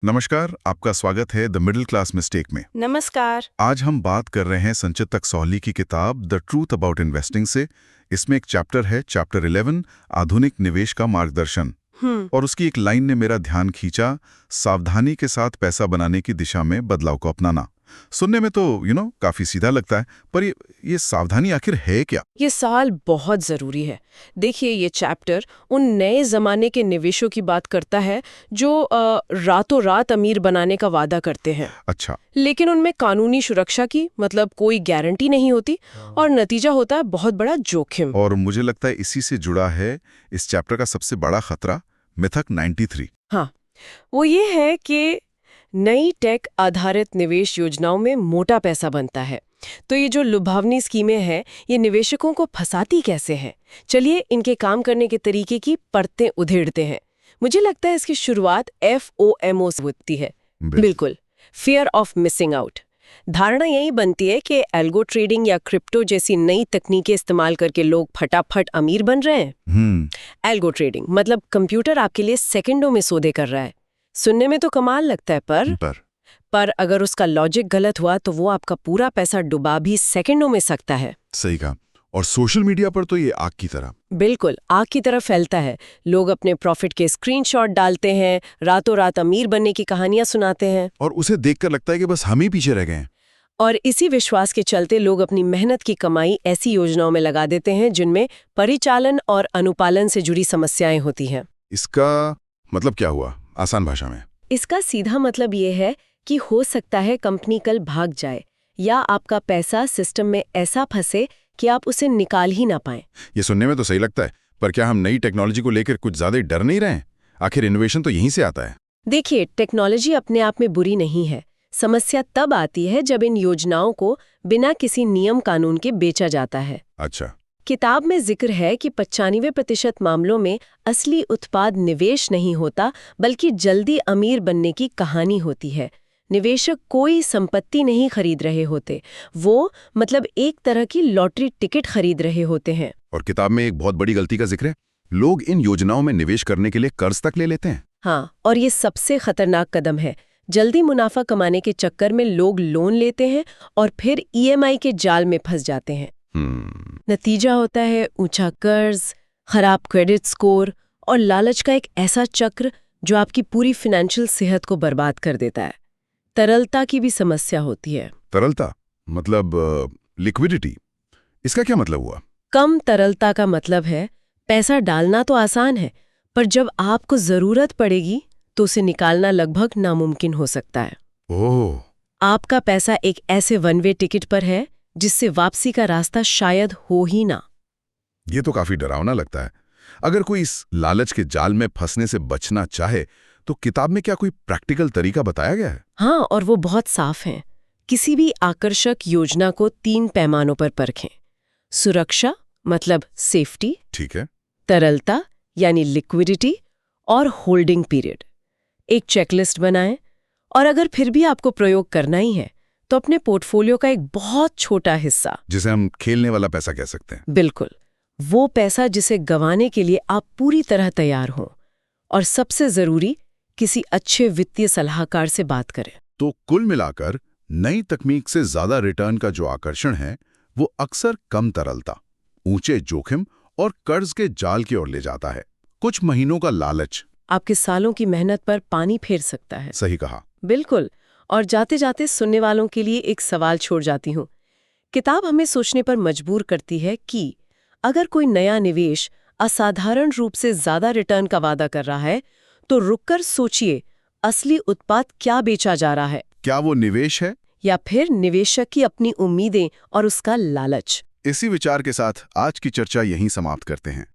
नमस्कार, आपका स्वागत है द मिडिल क्लास मिस्टेक में। नमस्कार। आज हम बात कर रहे हैं संचित तकसौली की किताब द ट्रूथ अबाउट इन्वेस्टिंग से। इसमें एक चैप्टर है, चैप्टर 11, आधुनिक निवेश का मार्गदर्शन। और उसकी एक लाइन ने मेरा ध्यान खींचा, सावधानी के साथ पैसा बनाने की दिशा में बदलाव को अपनाना। सुनने में तो काफी सीधा लगता है, पर ये सावधानी आखिर है क्या? ये सवाल बहुत जरूरी है। देखिए, ये चैप्टर उन नए जमाने के निवेशों की बात करता है जो रातों रात अमीर बनाने का वादा करते हैं। अच्छा। लेकिन उनमें कानूनी सुरक्षा की मतलब कोई गारंटी नहीं होती और नतीजा होता है बहुत बड़ा जोखिम। और मुझे लगता है इसी से जुड़ा है इस चैप्टर का सबसे बड़ा खतरा, मिथक 93। हाँ, वो ये है कि नई टेक आधारित निवेश योजनाओं में मोटा पैसा बनता है। तो ये जो लुभावनी स्कीमें हैं, ये निवेशकों को फंसाती कैसे हैं? चलिए इनके काम करने के तरीके की परतें उधेड़ते हैं। मुझे लगता है इसकी शुरुआत FOMO से होती है। बिल्कुल, फियर ऑफ मिसिंग आउट। धारणा यही बनती है कि एल्गो ट्रेडिंग या क्रिप्टो जैसी नई तकनीकें इस्तेमाल करके लोग फटाफट अमीर बन रहे हैं। एल्गो ट्रेडिंग मतलब कंप्यूटर आपके लिए सेकंडों में सौदे कर रहा है। सुनने में तो कमाल लगता है, पर अगर उसका लॉजिक गलत हुआ तो वो आपका पूरा पैसा डुबा भी सेकंडों में सकता है। सही कहा। और सोशल मीडिया पर तो ये आग की तरह। बिल्कुल, आग की तरह फैलता है। लोग अपने प्रॉफिट के स्क्रीनशॉट डालते हैं, रातों रात अमीर बनने की कहानियां सुनाते हैं, और उसे देखकर लगता है कि बस हम ही पीछे रह गए हैं। और इसी विश्वास के चलते लोग अपनी मेहनत की कमाई ऐसी योजनाओं में लगा देते हैं जिनमें परिचालन और अनुपालन से जुड़ी समस्याएं होती हैं। इसका मतलब क्या हुआ आसान भाषा में? इसका सीधा मतलब ये है कि हो सकता है कंपनी कल भाग जाए या आपका पैसा सिस्टम में ऐसा फंसे कि आप उसे निकाल ही ना पाएं। ये सुनने में तो सही लगता है, पर क्या हम नई टेक्नोलॉजी को लेकर कुछ ज्यादा डर नहीं रहे हैं? आखिर इनोवेशन तो यहीं से आता है। देखिए, टेक्नोलॉजी अपने आप में बुरी नहीं है। समस्या तब आती है जब इन योजनाओं को बिना किसी नियम कानून के बेचा जाता है। अच्छा। किताब में जिक्र है कि 95% मामलों में असली उत्पाद निवेश नहीं होता, बल्कि जल्दी अमीर बनने की कहानी होती है। निवेशक कोई संपत्ति नहीं खरीद रहे होते, वो मतलब एक तरह की लॉटरी टिकट खरीद रहे होते हैं। और किताब में एक बहुत बड़ी गलती का जिक्र है, लोग इन योजनाओं में निवेश करने के लिए कर्ज तक ले लेते हैं। हाँ, और ये सबसे खतरनाक कदम है। जल्दी मुनाफा कमाने के चक्कर में लोग लोन लेते हैं और फिर EMI के जाल में फंस जाते हैं। नतीजा होता है ऊंचा कर्ज, खराब क्रेडिट स्कोर और लालच का एक ऐसा चक्र जो आपकी पूरी फाइनेंशियल सेहत को बर्बाद कर देता है। तरलता की भी समस्या होती है। तरलता मतलब लिक्विडिटी, इसका क्या मतलब हुआ? कम तरलता का मतलब है पैसा डालना तो आसान है, पर जब आपको जरूरत पड़ेगी तो उसे निकालना लगभग नामुमकिन हो सकता है। ओह। आपका पैसा एक ऐसे वन वे टिकट पर है जिससे वापसी का रास्ता शायद हो ही ना। ये तो काफी डरावना लगता है। अगर कोई इस लालच के जाल में फंसने से बचना चाहे तो किताब में क्या कोई प्रैक्टिकल तरीका बताया गया है? हाँ, और वो बहुत साफ हैं। किसी भी आकर्षक योजना को 3 पैमानों पर परखें। सुरक्षा मतलब सेफ्टी, ठीक है। तरलता यानी लिक्विडिटी, और होल्डिंग पीरियड। एक चेकलिस्ट बनाएं, और अगर फिर भी आपको प्रयोग करना ही है तो अपने पोर्टफोलियो का एक बहुत छोटा हिस्सा, जिसे हम खेलने वाला पैसा कह सकते हैं। बिल्कुल, वो पैसा जिसे गंवाने के लिए आप पूरी तरह तैयार हों। और सबसे जरूरी, किसी अच्छे वित्तीय सलाहकार से बात करें। तो कुल मिलाकर नई तकनीक से ज्यादा रिटर्न का जो आकर्षण है वो अक्सर कम तरलता, ऊंचे जोखिम और कर्ज के जाल की ओर ले जाता है। कुछ महीनों का लालच आपके सालों की मेहनत पर पानी फेर सकता है। सही कहा। बिल्कुल। और जाते जाते सुनने वालों के लिए एक सवाल छोड़ जाती हूँ। किताब हमें सोचने पर मजबूर करती है कि अगर कोई नया निवेश असाधारण रूप से ज्यादा रिटर्न का वादा कर रहा है तो रुककर सोचिए, असली उत्पाद क्या बेचा जा रहा है? क्या वो निवेश है या फिर निवेशक की अपनी उम्मीदें और उसका लालच? इसी विचार के साथ आज की चर्चा यहीं समाप्त करते हैं।